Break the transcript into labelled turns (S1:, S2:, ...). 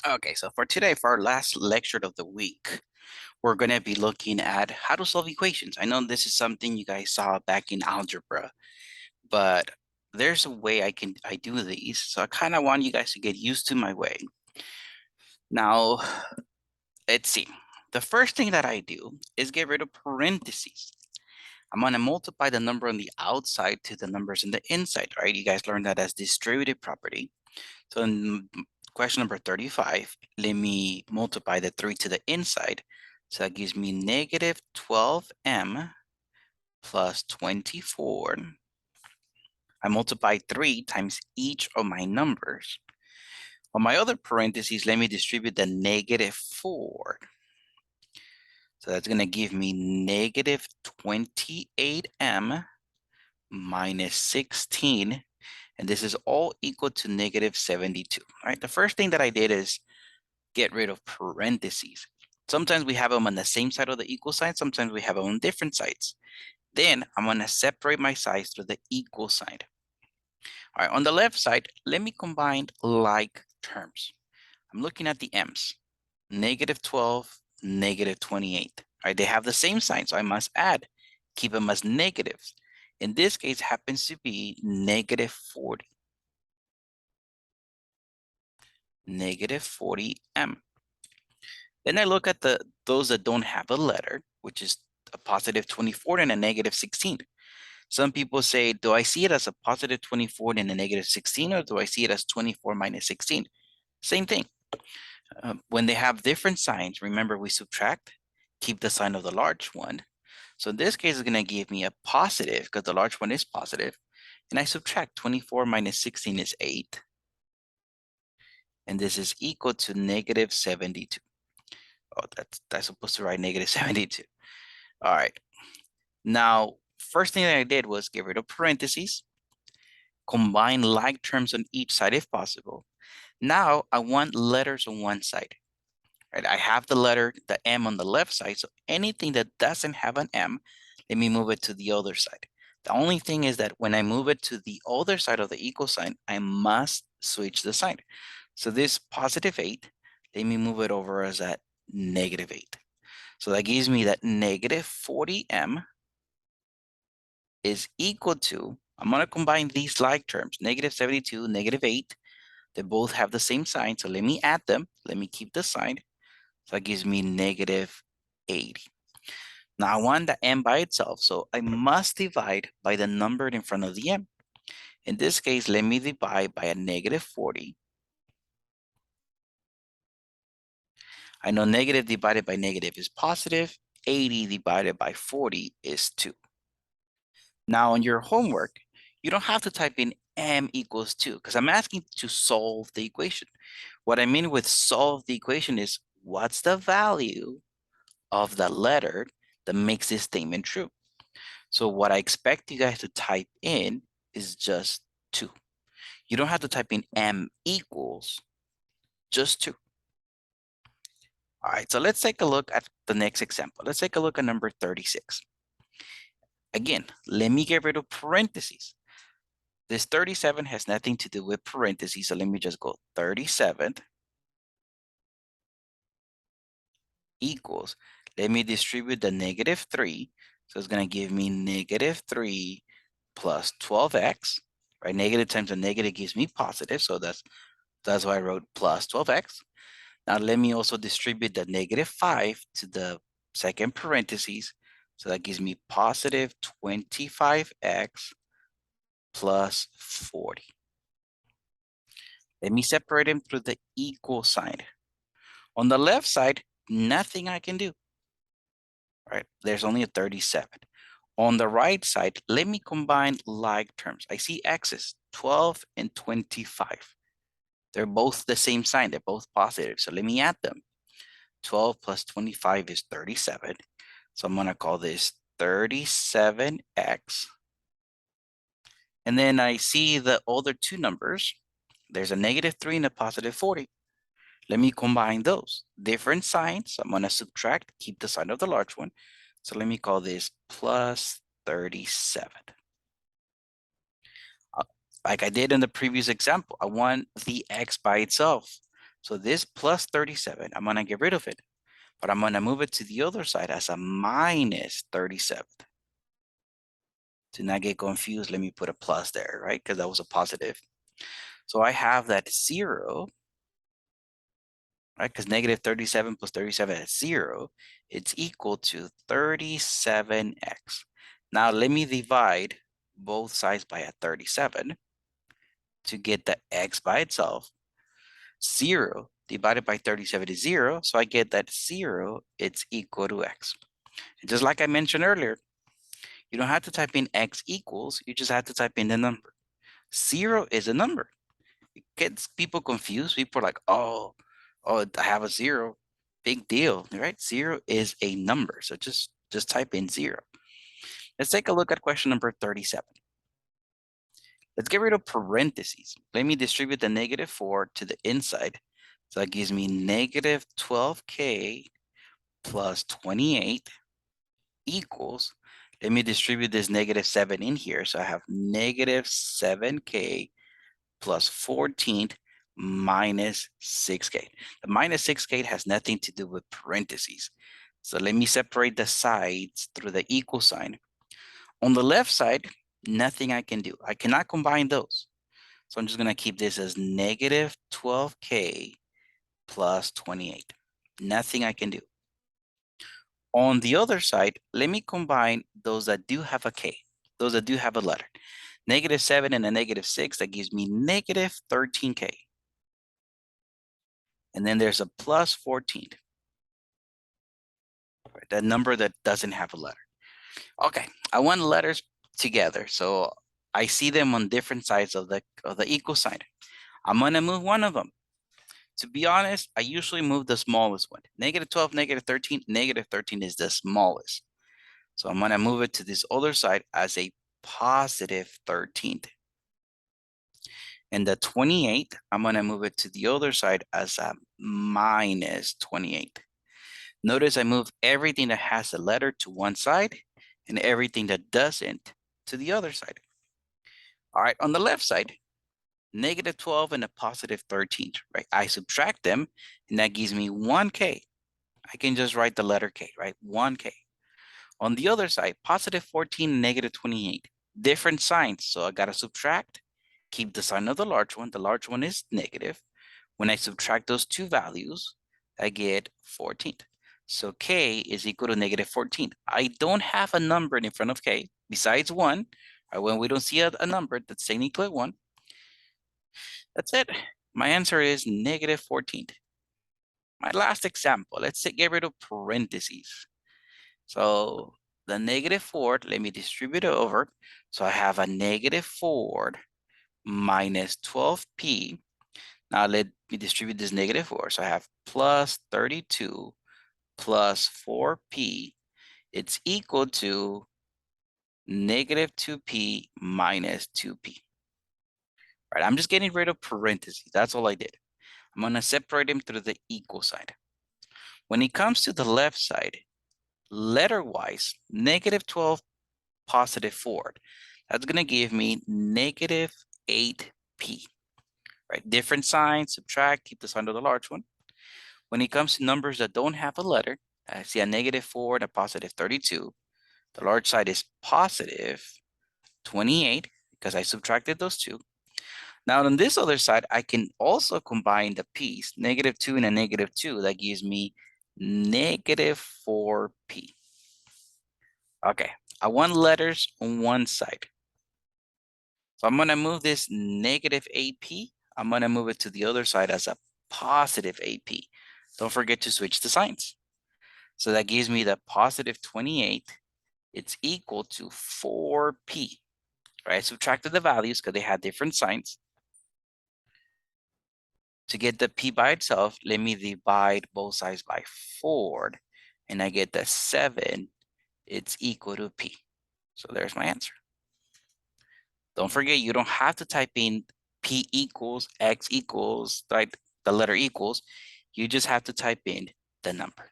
S1: Okay, so for today, for our last lecture of the week, we're going to be looking at how to solve equations. I know this is something you guys saw back in algebra, but there's a way I do these. So I kind of want you guys to get used to my way. Now, let's see. The first thing that I do is get rid of parentheses. I'm going to multiply the number on the outside to the numbers on the inside, right? You guys learned that as distributive property. So in question number 35, let me multiply the 3 to the inside. So that gives me negative 12m plus 24. I multiply 3 times each of my numbers. On my other parentheses, let me distribute the negative 4. So that's going to give me negative 28m minus 16. And this is all equal to negative 72. All right, the first thing that I did is get rid of parentheses. Sometimes we have them on the same side of the equal sign. Sometimes we have them on different sides. Then I'm going to separate my sides through the equal sign. All right, on the left side, let me combine like terms. I'm looking at the m's. Negative 12, negative 28. All right, they have the same sign, so I must add. Keep them as negatives. In this case, happens to be negative 40. Negative 40m. Then I look at those that don't have a letter, which is a positive 24 and a negative 16. Some people say, do I see it as a positive 24 and a negative 16, or do I see it as 24 minus 16? Same thing. When they have different signs, remember we subtract, keep the sign of the large one. So in this case, it's going to give me a positive because the large one is positive. And I subtract 24 minus 16 is 8. And this is equal to negative 72. Oh, that's supposed to write negative 72. All right. Now, first thing that I did was get rid of parentheses, combine like terms on each side if possible. Now I want letters on one side. Right? I have the letter, the M on the left side. So anything that doesn't have an M, let me move it to the other side. The only thing is that when I move it to the other side of the equal sign, I must switch the sign. So this positive 8, let me move it over as that negative 8. So that gives me that negative 40m is equal to, I'm going to combine these like terms, negative 72, negative 8. They both have the same sign, so let me add them. Let me keep the sign. So that gives me negative 80. Now I want the m by itself, so I must divide by the number in front of the m. In this case, let me divide by a negative 40. I know negative divided by negative is positive. 80 divided by 40 is 2. Now on your homework, you don't have to type in m equals 2 because I'm asking to solve the equation. What I mean with solve the equation is what's the value of the letter that makes this statement true. So what I expect you guys to type in is just 2. You don't have to type in m equals, just 2. All right, so let's take a look at the next example. Let's take a look at number 36. Again, let me get rid of parentheses. This 37 has nothing to do with parentheses, so let me just go 37 equals. Let me distribute the negative 3. So it's going to give me negative 3 plus 12x, right? Negative times a negative gives me positive, so that's why I wrote plus 12x. Now let me also distribute the negative 5 to the second parentheses. So that gives me positive 25x plus 40. Let me separate them through the equal sign. On the left side, nothing I can do, right? There's only a 37. On the right side, let me combine like terms. I see x's, 12 and 25. They're both the same sign. They're both positive. So let me add them. 12 plus 25 is 37. So I'm going to call this 37x. And then I see the other two numbers. There's a negative 3 and a positive 40. Let me combine those. Different signs. I'm going to subtract, keep the sign of the large one. So let me call this plus 37. Like I did in the previous example, I want the x by itself. So this plus 37, I'm gonna get rid of it, but I'm gonna move it to the other side as a minus 37. To not get confused, let me put a plus there, right? Because that was a positive. So I have that 0, right? Because negative 37 plus 37 is 0. It's equal to 37x. Now let me divide both sides by a 37 to get the x by itself. 0 divided by 37 is 0. So I get that 0, it's equal to x. And just like I mentioned earlier, you don't have to type in x equals, you just have to type in the number. 0 is a number. It gets people confused. People are like, oh, I have a 0. Big deal, right? 0 is a number. So just type in 0. Let's take a look at question number 37. Let's get rid of parentheses. Let me distribute the negative 4 to the inside. So that gives me negative 12k plus 28 equals, let me distribute this negative 7 in here. So I have negative 7k plus 14 minus 6k. The minus 6k has nothing to do with parentheses. So let me separate the sides through the equal sign. On the left side, nothing I can do. I cannot combine those. So I'm just going to keep this as negative 12k plus 28. Nothing I can do. On the other side, let me combine those that do have a k, those that do have a letter. Negative 7 and a negative 6, that gives me negative 13k. And then there's a plus 14, right? That number that doesn't have a letter. Okay, I want letters together, so I see them on different sides of the equal sign. I'm gonna move one of them. To be honest, I usually move the smallest one. Negative 12, negative 13, negative 13 is the smallest. So I'm gonna move it to this other side as a positive 13. And the 28, I'm gonna move it to the other side as a minus 28. Notice I move everything that has a letter to one side and everything that doesn't to the other side. All right, on the left side, negative 12 and a positive 13, right? I subtract them and that gives me 1k. I can just write the letter k, right? 1k. On the other side, positive 14 and negative 28, different signs. So I gotta subtract, keep the sign of the large one. The large one is negative. When I subtract those two values, I get 14. So k is equal to negative 14. I don't have a number in front of k besides 1. Or when we don't see a number that's technically 1. That's it. My answer is negative 14. My last example, let's get rid of parentheses. So the negative 4, let me distribute it over. So I have a negative 4 minus 12p. Now let me distribute this negative 4. So I have plus 32 plus 4p. It's equal to negative 2p minus 2p. Right, I'm just getting rid of parentheses. That's all I did. I'm going to separate them through the equal side. When it comes to the left side, letter-wise, negative 12 positive 4. That's going to give me negative 8p. Right, different signs, subtract, keep the sign of the large one. When it comes to numbers that don't have a letter, I see a negative 4 and a positive 32. The large side is positive 28 because I subtracted those two. Now on this other side, I can also combine the p's, negative 2 and a negative 2. That gives me negative 4p. Okay, I want letters on one side. So I'm going to move this negative 8p. I'm going to move it to the other side as a positive 8p. Don't forget to switch the signs. So that gives me the positive 28. It's equal to 4p. Right? I subtracted the values because they had different signs. To get the p by itself, let me divide both sides by 4. And I get the 7. It's equal to p. So there's my answer. Don't forget, you don't have to type in p equals, x equals, right? The letter equals. You just have to type in the number.